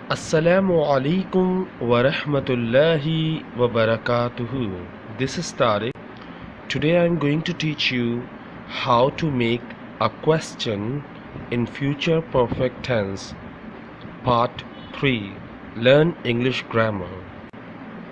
Assalamu alaikum wa rahmatullahi wa barakatuhu. This is Tariq. Today I am going to teach you how to make a question in future perfect tense. Part 3. Learn English grammar.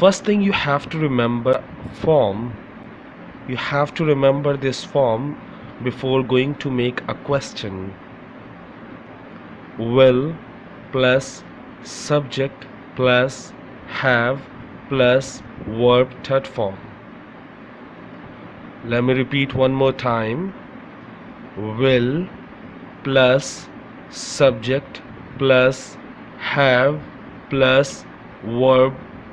First thing you have to remember form. You have to remember this form before going to make a question. Will plus subject plus have plus verb third form. Let me repeat one more time. Will plus subject plus have plus verb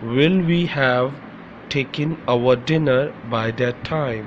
Will we have taken our dinner by that time?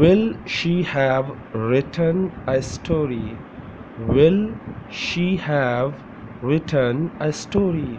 Will she have written a story? Will she have written a story?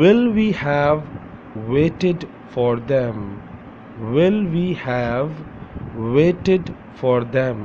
will we have waited for them? Will we have waited for them?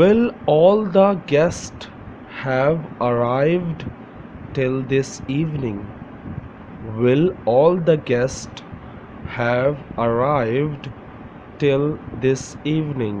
Will all the guests have arrived till this evening? Will all the guests have arrived till this evening?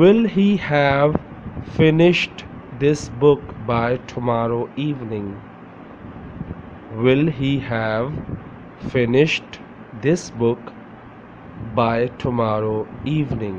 Will he have finished this book by tomorrow evening? Will he have finished this book by tomorrow evening?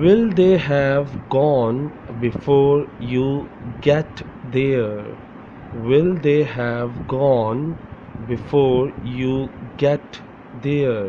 will they have gone before you get there? Will they have gone before you get there?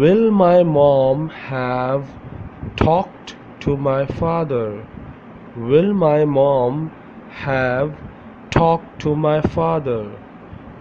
Will my mom have talked to my father? Will my mom have talked to my father?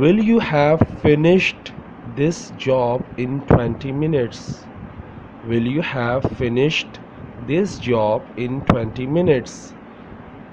Will you have finished this job in 20 minutes? Will you have finished this job in 20 minutes?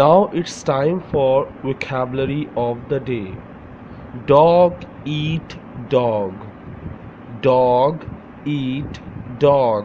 Now it's time for vocabulary of the day. Dog eat dog. Dog eat dog.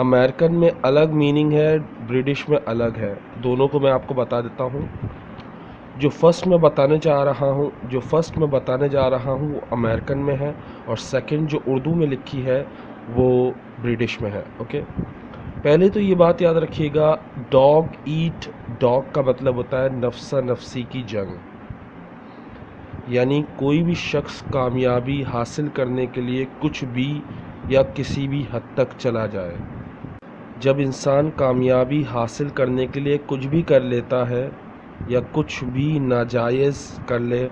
American میں الگ meaning ہے، British میں الگ ہے، دونوں کو میں آپ کو بتا دیتا ہوں۔ جو فرسٹ میں بتانے جا رہا ہوں وہ امریکن میں ہے، اور سیکنڈ جو اردو میں لکھی ہے وہ برٹش میں ہے۔ اوکے، پہلے تو یہ بات یاد رکھیے گا، ڈاگ ایٹ ڈاگ کا مطلب ہوتا ہے نفسا نفسی کی جنگ، یعنی کوئی بھی شخص کامیابی حاصل کرنے کے لیے کچھ بھی یا کسی بھی حد تک چلا جائے۔ جب انسان کامیابی حاصل کرنے کے لیے کچھ بھی کر لیتا ہے یا کچھ بھی ناجائز کر لے،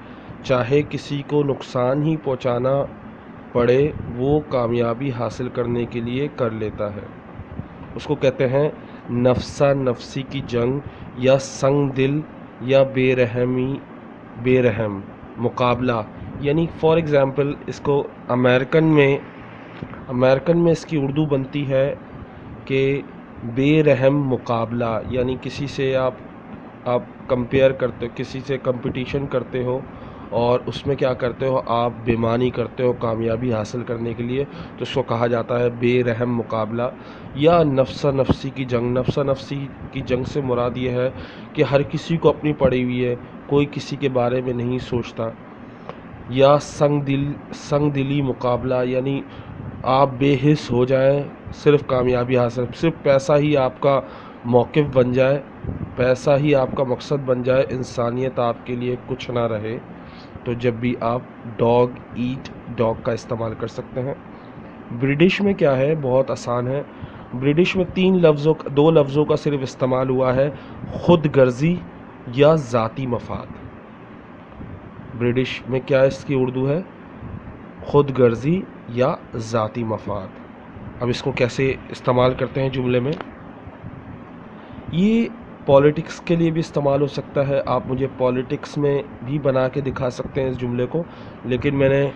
چاہے کسی کو نقصان ہی پہنچانا پڑے، وہ کامیابی حاصل کرنے کے لیے کر لیتا ہے۔ اس کو کہتے ہیں نفسا نفسی کی جنگ، یا سنگ دل، یا بے رحم مقابلہ۔ یعنی فار ایگزامپل اس کو امریکن میں اس کی اردو بنتی ہے کہ بے رحم مقابلہ، یعنی کسی سے آپ کمپیئر کرتے ہو، کسی سے کمپٹیشن کرتے ہو اور اس میں کیا کرتے ہو، آپ بےمانی کرتے ہو کامیابی حاصل کرنے کے لیے، تو اس کو کہا جاتا ہے بے رحم مقابلہ یا نفسا نفسی کی جنگ۔ نفسا نفسی کی جنگ سے مراد یہ ہے کہ ہر کسی کو اپنی پڑی ہوئی ہے، کوئی کسی کے بارے میں نہیں سوچتا۔ یا سنگ دلی مقابلہ، یعنی آپ بے حس ہو جائیں، صرف کامیابی حاصل، صرف پیسہ ہی آپ کا موقف بن جائے، پیسہ ہی آپ کا مقصد بن جائے، انسانیت آپ کے لیے کچھ نہ رہے، تو جب بھی آپ ڈاگ ایٹ ڈاگ کا استعمال کر سکتے ہیں۔ برٹش میں کیا ہے، بہت آسان ہے۔ برٹش میں دو لفظوں کا صرف استعمال ہوا ہے، خود غرضی یا ذاتی مفاد۔ برٹش میں کیا اس کی اردو ہے، خود غرضی یا ذاتی مفاد۔ اب اس کو کیسے استعمال کرتے ہیں جملے میں، یہ پولیٹکس کے لیے بھی استعمال ہو سکتا ہے، آپ مجھے پولیٹکس میں بھی بنا کے دکھا سکتے ہیں اس جملے کو، لیکن میں نے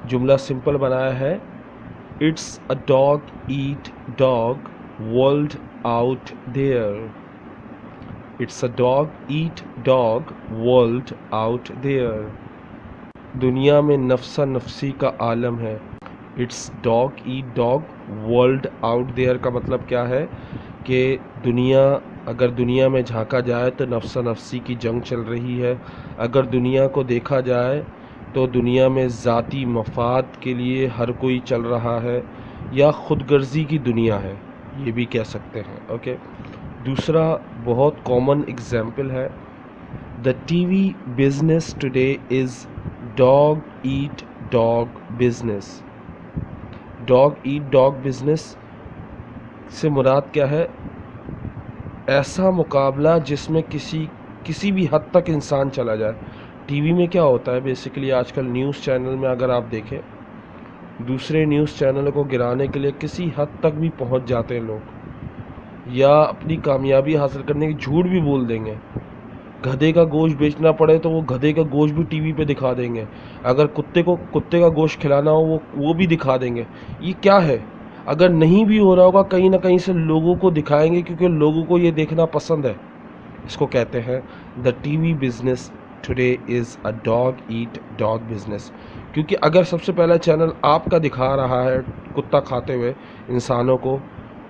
جملہ سمپل بنایا ہے، it's a dog eat dog world out there. It's a dog eat dog world out there. دنیا میں نفسا نفسی کا عالم ہے۔ It's dog eat dog world out there کا مطلب کیا ہے کہ اگر دنیا میں جھانکا جائے تو نفسا نفسی کی جنگ چل رہی ہے، اگر دنیا کو دیکھا جائے تو دنیا میں ذاتی مفاد کے لیے ہر کوئی چل رہا ہے، یا خود غرضی کی دنیا ہے، یہ بھی کہہ سکتے ہیں۔ اوکے، دوسرا بہت کامن اگزامپل ہے، the TV business today is dog eat dog business. Dog eat dog business سے مراد کیا ہے، ایسا مقابلہ جس میں کسی بھی حد تک انسان چلا جائے۔ ٹی وی میں کیا ہوتا ہے بیسیکلی، آج کل نیوز چینل میں اگر آپ دیکھیں، دوسرے نیوز چینلوں کو گرانے کے لیے کسی حد تک بھی پہنچ جاتے ہیں لوگ، یا اپنی کامیابی حاصل کرنے کی جھوٹ بھی بول دیں گے۔ گدھے کا گوشت بیچنا پڑے تو وہ گدھے کا گوشت بھی ٹی وی پہ دکھا دیں گے، اگر کتے کا گوشت کھلانا ہو وہ بھی دکھا دیں گے۔ یہ کیا ہے، اگر نہیں بھی ہو رہا ہوگا کہیں نہ کہیں سے لوگوں کو دکھائیں گے، کیونکہ لوگوں کو یہ دیکھنا پسند ہے۔ اس کو کہتے ہیں the TV business today is a dog eat dog business, کیونکہ اگر سب سے پہلا چینل آپ کا دکھا رہا ہے کتا کھاتے ہوئے انسانوں کو،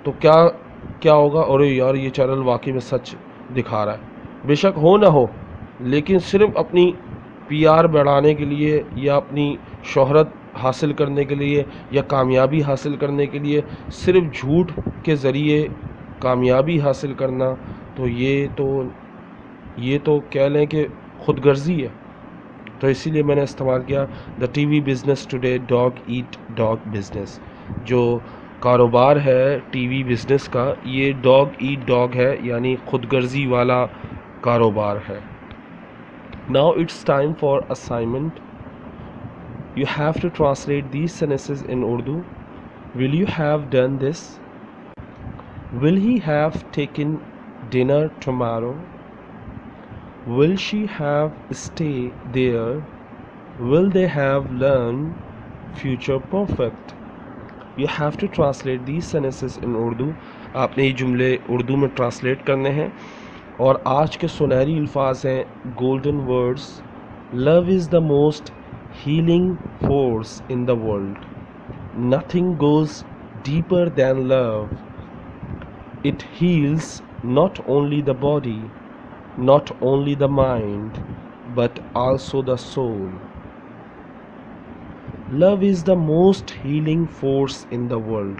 تو کیا ہوگا، ارے یار یہ چینل واقعی میں سچ دکھا رہا ہے۔ بے شک ہو نہ ہو، لیکن صرف اپنی پی آر بڑھانے کے لیے، یا اپنی شہرت حاصل کرنے کے لیے، یا کامیابی حاصل کرنے کے لیے صرف جھوٹ کے ذریعے کامیابی حاصل کرنا، تو یہ تو کہہ لیں کہ خود غرضی ہے۔ تو اسی لیے میں نے استعمال کیا the TV business today dog eat dog business. جو کاروبار ہے ٹی وی بزنس کا، یہ ڈاگ ایٹ ڈاگ ہے، یعنی خود غرضی والا کاروبار ہے۔ Now it's time for assignment. You have to translate these sentences in Urdu. Will you have done this? Will he have taken dinner tomorrow? Will she have stayed there? Will they have learned future perfect? You have to translate these sentences in Urdu. آپ نے یہ جملے اردو میں translate کرنے ہیں، اور آج کے سنہری الفاظ ہیں golden words, love is the most healing force in the world, nothing goes deeper than love. It heals not only the body, not only the mind, but also the soul. Love is the most healing force in the world.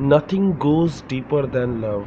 Nothing goes deeper than love.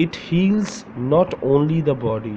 It heals not only the body.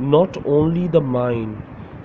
Not only the mind.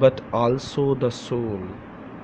but also the soul.